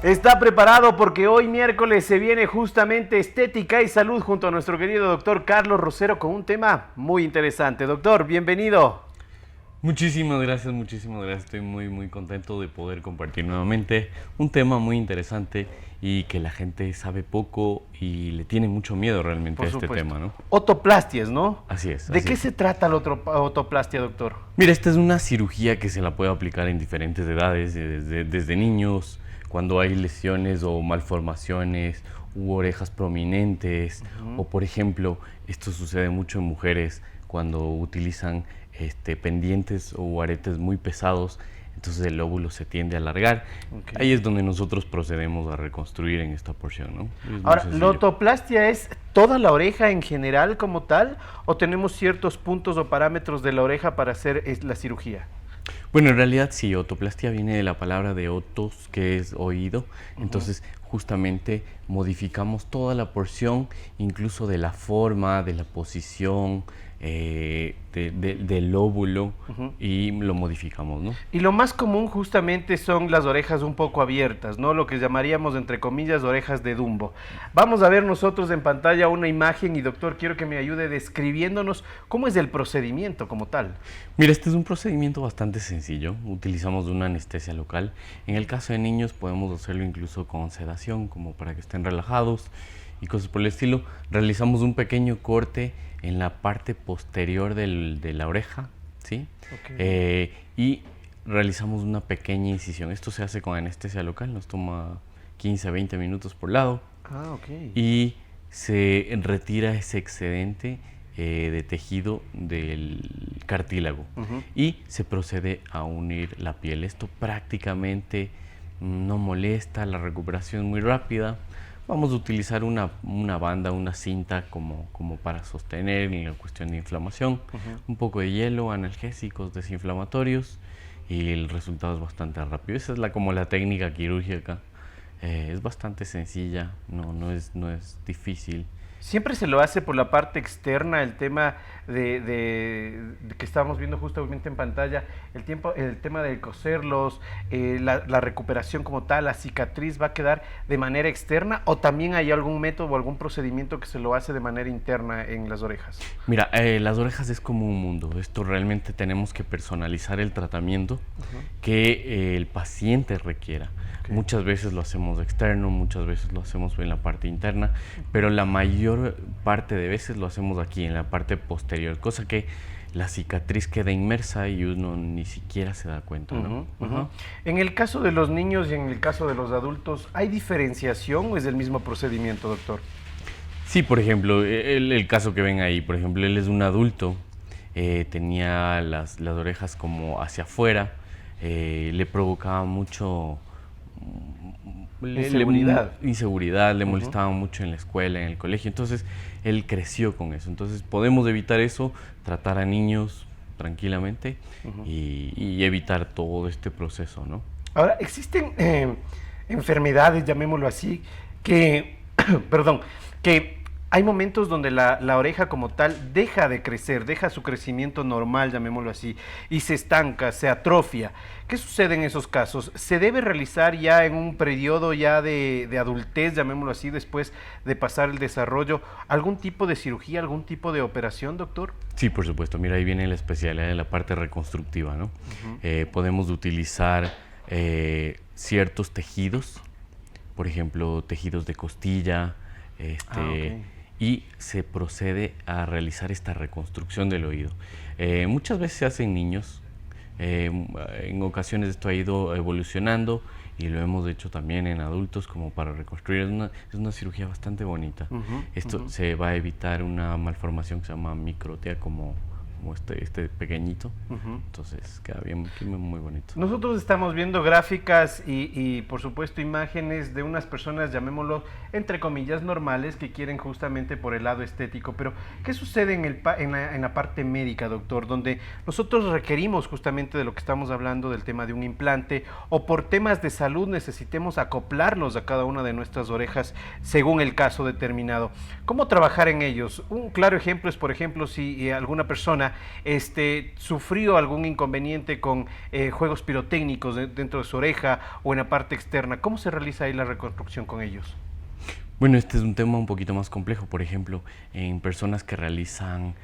Está preparado porque hoy miércoles se viene justamente estética y salud junto a nuestro querido doctor Carlos Rosero con un tema muy interesante. Doctor, bienvenido. Muchísimas gracias, muchísimas gracias. Estoy muy contento de poder compartir nuevamente un tema muy interesante y que la gente sabe poco y le tiene mucho miedo realmente Por a este supuesto. tema, ¿no? Otoplastias, ¿no? Así es. ¿De así qué es. se trata la otoplastia, doctor? Mira, esta es una cirugía que se la puede aplicar en diferentes edades, desde niños, cuando hay lesiones o malformaciones u orejas prominentes, o por ejemplo, esto sucede mucho en mujeres cuando utilizan pendientes o aretes muy pesados, entonces el lóbulo se tiende a alargar. Ok. Ahí es donde nosotros procedemos a reconstruir en esta porción, ¿no? Es muy Ahora, ¿la sencillo. otoplastia es toda la oreja en general como tal o tenemos ciertos puntos o parámetros de la oreja para hacer la cirugía? Bueno, en realidad sí, otoplastia viene de la palabra de otos, que es oído. Entonces, justamente modificamos toda la porción, incluso de la forma, de la posición, del lóbulo, y lo modificamos, ¿no? Y lo más común justamente son las orejas un poco abiertas, ¿no? Lo que llamaríamos, entre comillas, orejas de Dumbo. Vamos a ver nosotros en pantalla una imagen y doctor, quiero que me ayude describiéndonos cómo es el procedimiento como tal. Mira, este es un procedimiento bastante sencillo. Utilizamos una anestesia local. En el caso de niños podemos hacerlo incluso con sedación, como para que estén relajados y cosas por el estilo. Realizamos un pequeño corte en la parte posterior de la oreja, ¿sí? Ok. Y realizamos una pequeña incisión. Esto se hace con anestesia local, nos toma 15 a 20 minutos por lado. Ah, ok. Y se retira ese excedente de tejido del cartílago y se procede a unir la piel. Esto prácticamente no molesta, la recuperación es muy rápida. Vamos a utilizar una banda, una cinta como para sostener en la cuestión de inflamación, un poco de hielo, analgésicos, desinflamatorios, y el resultado es bastante rápido. Esa es como la técnica quirúrgica. Es bastante sencilla, no es difícil. Siempre se lo hace por la parte externa, el tema de que estábamos viendo justamente en pantalla, el tema de coserlos, la recuperación como tal, la cicatriz va a quedar de manera externa o también hay algún método o algún procedimiento que se lo hace de manera interna en las orejas. Mira, las orejas es como un mundo. Esto realmente tenemos que personalizar el tratamiento que el paciente requiera. Okay. Muchas veces lo hacemos externo, muchas veces lo hacemos en la parte interna, pero la mayor parte de veces lo hacemos aquí, en la parte posterior, cosa que la cicatriz queda inmersa y uno ni siquiera se da cuenta, ¿no? En el caso de los niños y en el caso de los adultos, ¿hay diferenciación o es el mismo procedimiento, doctor? Sí, por ejemplo, el caso que ven ahí, por ejemplo, él es un adulto, tenía las orejas como hacia afuera, le provocaba mucho inseguridad, le molestaba mucho en la escuela, en el colegio. Entonces, él creció con eso. Entonces, podemos evitar eso, tratar a niños tranquilamente y evitar todo este proceso, ¿no? Ahora, existen enfermedades, llamémoslo así, que, perdón, que hay momentos donde la oreja como tal deja de crecer, deja su crecimiento normal, llamémoslo así, y se estanca, se atrofia. ¿Qué sucede en esos casos? ¿Se debe realizar ya en un periodo ya de adultez, llamémoslo así, después de pasar el desarrollo, algún tipo de cirugía, algún tipo de operación, doctor? Sí, por supuesto. Mira, ahí viene la especialidad de la parte reconstructiva, ¿no? Podemos utilizar ciertos tejidos, por ejemplo, tejidos de costilla, y se procede a realizar esta reconstrucción del oído. Muchas veces se hace en niños, en ocasiones esto ha ido evolucionando y lo hemos hecho también en adultos como para reconstruir. Es una cirugía bastante bonita. Esto se va a evitar una malformación que se llama microtia, como este pequeñito. Entonces queda bien, muy bonito. Nosotros estamos viendo gráficas y por supuesto imágenes de unas personas, llamémoslo entre comillas normales, que quieren justamente por el lado estético, pero ¿qué sucede en la parte médica, doctor? Donde nosotros requerimos justamente de lo que estamos hablando, del tema de un implante, o por temas de salud necesitemos acoplarlos a cada una de nuestras orejas según el caso determinado. ¿Cómo trabajar en ellos? Un claro ejemplo es, por ejemplo, si alguna persona sufrió algún inconveniente con juegos pirotécnicos dentro de su oreja o en la parte externa. ¿Cómo se realiza ahí la reconstrucción con ellos? Bueno, este es un tema un poquito más complejo. Por ejemplo, en personas que realizan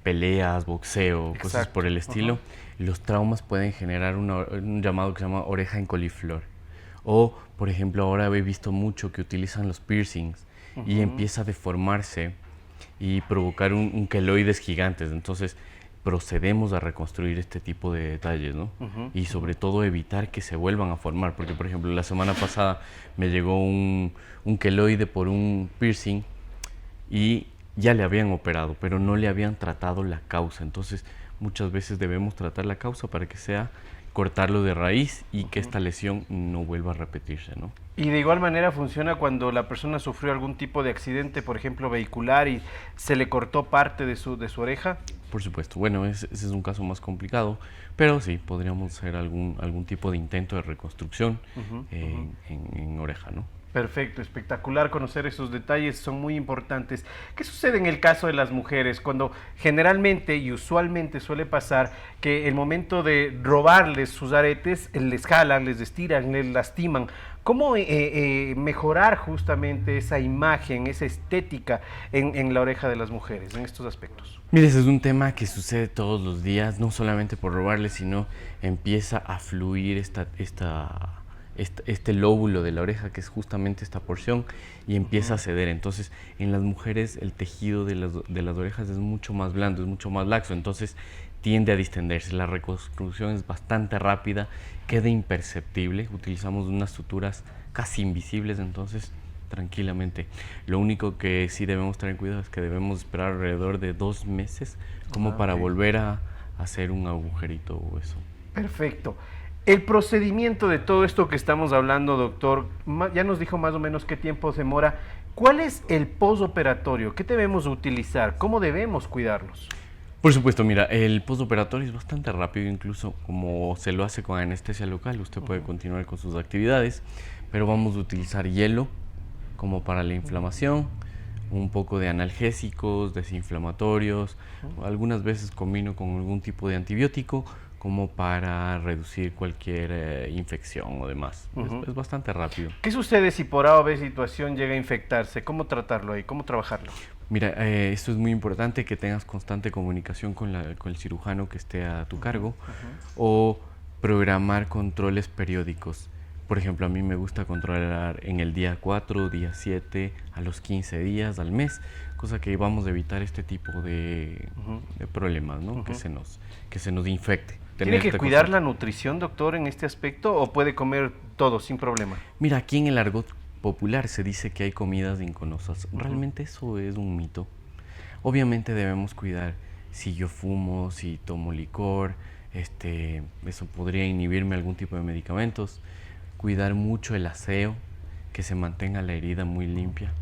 peleas, boxeo, cosas por el estilo, los traumas pueden generar un llamado que se llama oreja en coliflor. O, por ejemplo, ahora he visto mucho que utilizan los piercings y empieza a deformarse y provocar un queloides gigantes. Entonces, procedemos a reconstruir este tipo de detalles, ¿no? Y sobre todo evitar que se vuelvan a formar, porque por ejemplo la semana pasada me llegó un queloide por un piercing y ya le habían operado, pero no le habían tratado la causa. Entonces muchas veces debemos tratar la causa para que sea cortarlo de raíz y que esta lesión no vuelva a repetirse, ¿no? Y de igual manera funciona cuando la persona sufrió algún tipo de accidente, por ejemplo vehicular, y se le cortó parte de su oreja. Por supuesto. Bueno, ese es un caso más complicado, pero sí, podríamos hacer algún tipo de intento de reconstrucción en oreja, ¿no? Perfecto, espectacular conocer esos detalles, son muy importantes. ¿Qué sucede en el caso de las mujeres cuando generalmente y usualmente suele pasar que el momento de robarles sus aretes les jalan, les estiran, les lastiman? ¿Cómo mejorar justamente esa imagen, esa estética en la oreja de las mujeres en estos aspectos? Mire, ese es un tema que sucede todos los días, no solamente por robarles, sino empieza a fluir este lóbulo de la oreja, que es justamente esta porción, y empieza a ceder. Entonces, en las mujeres el tejido de las orejas es mucho más blando, es mucho más laxo, entonces tiende a distenderse. La reconstrucción es bastante rápida, queda imperceptible, utilizamos unas suturas casi invisibles, entonces tranquilamente. Lo único que sí debemos tener cuidado es que debemos esperar alrededor de 2 meses como para volver a hacer un agujerito o eso. Perfecto. El procedimiento de todo esto que estamos hablando, doctor, ya nos dijo más o menos qué tiempo demora. ¿Cuál es el postoperatorio? ¿Qué debemos utilizar? ¿Cómo debemos cuidarnos? Por supuesto, mira, el postoperatorio es bastante rápido, incluso como se lo hace con anestesia local, usted puede continuar con sus actividades, pero vamos a utilizar hielo como para la inflamación, un poco de analgésicos, desinflamatorios, algunas veces combino con algún tipo de antibiótico como para reducir cualquier infección o demás. Es bastante rápido. ¿Qué sucede si por A o B situación llega a infectarse? ¿Cómo tratarlo ahí? ¿Cómo trabajarlo? Mira, esto es muy importante, que tengas constante comunicación con el cirujano que esté a tu cargo, o programar controles periódicos. Por ejemplo, a mí me gusta controlar en el día 4, día 7, a los 15 días, al mes, cosa que vamos a evitar este tipo de problemas, ¿no? Que se nos infecte. ¿Tiene que cuidar la nutrición, doctor, en este aspecto, o puede comer todo sin problema? Mira, aquí en el argot popular se dice que hay comidas inconosas. Realmente eso es un mito. Obviamente debemos cuidar si yo fumo, si tomo licor, eso podría inhibirme algún tipo de medicamentos. Cuidar mucho el aseo, que se mantenga la herida muy limpia.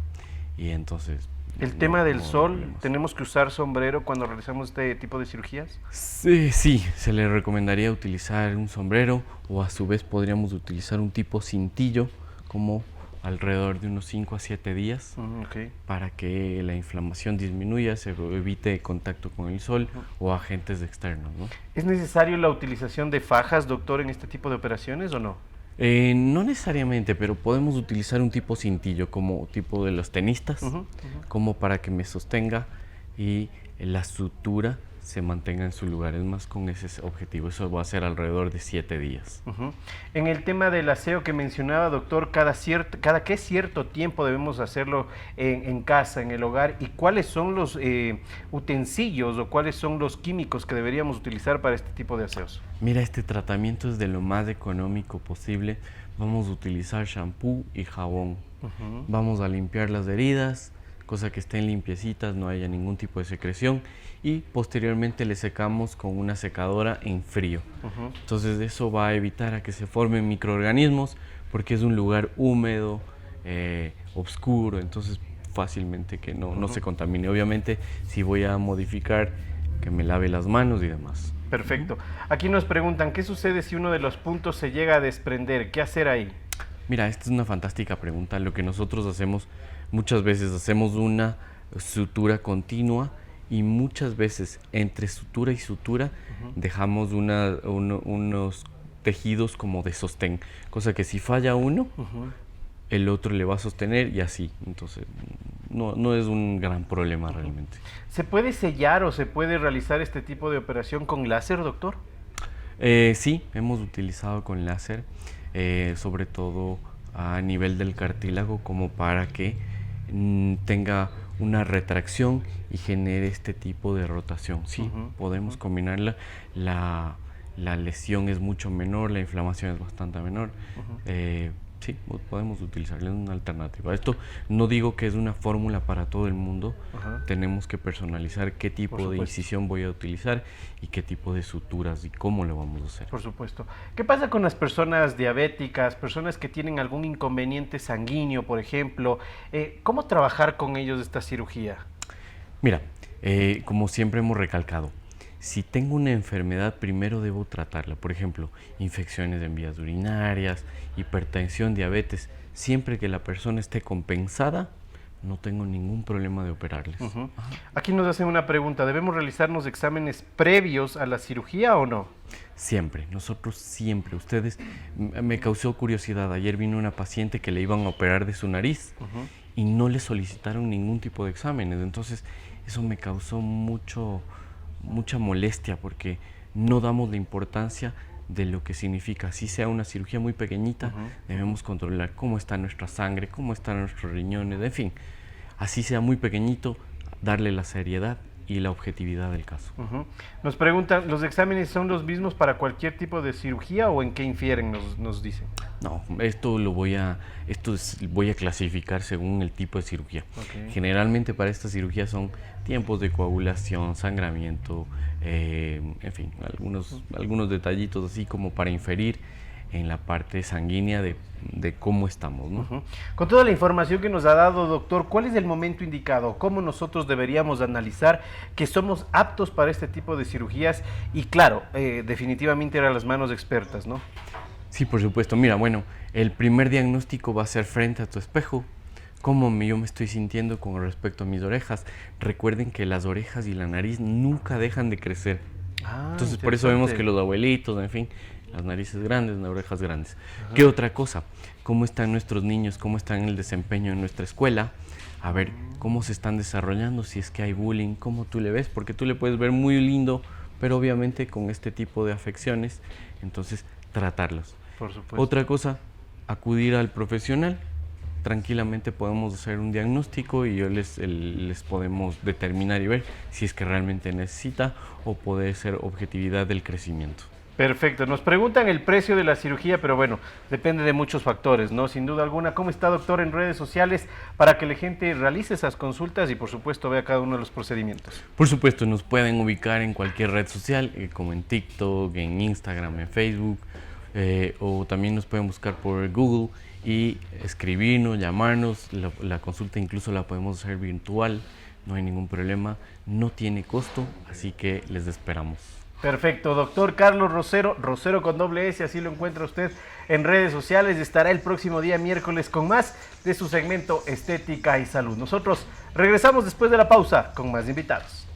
Y entonces... ¿El tema del sol? ¿Tenemos que usar sombrero cuando realizamos este tipo de cirugías? Sí, se le recomendaría utilizar un sombrero, o a su vez podríamos utilizar un tipo cintillo, como alrededor de unos 5 a 7 días, para que la inflamación disminuya, se evite contacto con el sol o agentes externos, ¿no? ¿Es necesario la utilización de fajas, doctor, en este tipo de operaciones o no? No necesariamente, pero podemos utilizar un tipo cintillo, como tipo de los tenistas, como para que me sostenga y la sutura se mantenga en su lugar. Es más con ese objetivo. Eso va a ser alrededor de 7 días. En el tema del aseo que mencionaba, doctor, cada qué cierto tiempo debemos hacerlo en casa, en el hogar, y cuáles son los utensilios o cuáles son los químicos que deberíamos utilizar para este tipo de aseos. Mira, este tratamiento es de lo más económico posible. Vamos a utilizar shampoo y jabón. Vamos a limpiar las heridas, cosa que estén limpiecitas, no haya ningún tipo de secreción, y posteriormente le secamos con una secadora en frío. Entonces eso va a evitar a que se formen microorganismos, porque es un lugar húmedo, oscuro, entonces fácilmente que no se contamine. Obviamente si voy a modificar, que me lave las manos y demás. Perfecto. Aquí nos preguntan, ¿qué sucede si uno de los puntos se llega a desprender? ¿Qué hacer ahí? Mira, esta es una fantástica pregunta. Lo que nosotros hacemos, muchas veces hacemos una sutura continua y muchas veces entre sutura y sutura dejamos unos tejidos como de sostén, cosa que si falla uno, el otro le va a sostener y así. Entonces, no es un gran problema realmente. ¿Se puede sellar o se puede realizar este tipo de operación con láser, doctor? Sí, hemos utilizado con láser, sobre todo a nivel del cartílago, como para que tenga una retracción y genere este tipo de rotación. Sí, podemos combinarla. La lesión es mucho menor, la inflamación es bastante menor. Sí, podemos utilizarla, es una alternativa. Esto no digo que es una fórmula para todo el mundo. Tenemos que personalizar qué tipo de incisión voy a utilizar y qué tipo de suturas y cómo lo vamos a hacer. Por supuesto. ¿Qué pasa con las personas diabéticas, personas que tienen algún inconveniente sanguíneo, por ejemplo? ¿Cómo trabajar con ellos esta cirugía? Mira, como siempre hemos recalcado, si tengo una enfermedad, primero debo tratarla. Por ejemplo, infecciones en vías urinarias, hipertensión, diabetes. Siempre que la persona esté compensada, no tengo ningún problema de operarles. Aquí nos hacen una pregunta. ¿Debemos realizarnos exámenes previos a la cirugía o no? Siempre, nosotros siempre. Ustedes, me causó curiosidad. Ayer vino una paciente que le iban a operar de su nariz y no le solicitaron ningún tipo de exámenes. Entonces, eso me causó mucha molestia porque no damos la importancia de lo que significa. Si sea una cirugía muy pequeñita, debemos controlar cómo está nuestra sangre, cómo están nuestros riñones, en fin. Así sea muy pequeñito, darle la seriedad y la objetividad del caso. Nos preguntan, ¿los exámenes son los mismos para cualquier tipo de cirugía o en qué infieren? Nos dicen. No, voy a clasificar según el tipo de cirugía. Generalmente para esta cirugía son tiempos de coagulación, sangramiento, en fin, algunos detallitos así como para inferir en la parte sanguínea de cómo estamos, ¿no? Con toda la información que nos ha dado, doctor, ¿cuál es el momento indicado? ¿Cómo nosotros deberíamos analizar que somos aptos para este tipo de cirugías? Y claro, definitivamente eran las manos expertas, ¿no? Sí, por supuesto. Mira, bueno, el primer diagnóstico va a ser frente a tu espejo. Cómo yo me estoy sintiendo con respecto a mis orejas. Recuerden que las orejas y la nariz nunca dejan de crecer. Entonces, por eso vemos que los abuelitos, en fin, las narices grandes, las orejas grandes. ¿Qué otra cosa? ¿Cómo están nuestros niños? ¿Cómo están en el desempeño en nuestra escuela? A ver, ¿cómo se están desarrollando? Si es que hay bullying, ¿cómo tú le ves? Porque tú le puedes ver muy lindo, pero obviamente con este tipo de afecciones, entonces tratarlos. Por supuesto. Otra cosa, acudir al profesional. Tranquilamente podemos hacer un diagnóstico y les podemos determinar y ver si es que realmente necesita o puede ser objetividad del crecimiento. Perfecto. Nos preguntan el precio de la cirugía, pero bueno, depende de muchos factores, ¿no? Sin duda alguna. ¿Cómo está, doctor, en redes sociales para que la gente realice esas consultas y, por supuesto, vea cada uno de los procedimientos? Por supuesto, nos pueden ubicar en cualquier red social, como en TikTok, en Instagram, en Facebook, o también nos pueden buscar por Google y escribirnos, llamarnos. La consulta incluso la podemos hacer virtual, no hay ningún problema, no tiene costo, así que les esperamos. Perfecto, doctor Carlos Rosero, Rosero con doble S, así lo encuentra usted en redes sociales. Estará el próximo día miércoles con más de su segmento Estética y Salud. Nosotros regresamos después de la pausa con más invitados.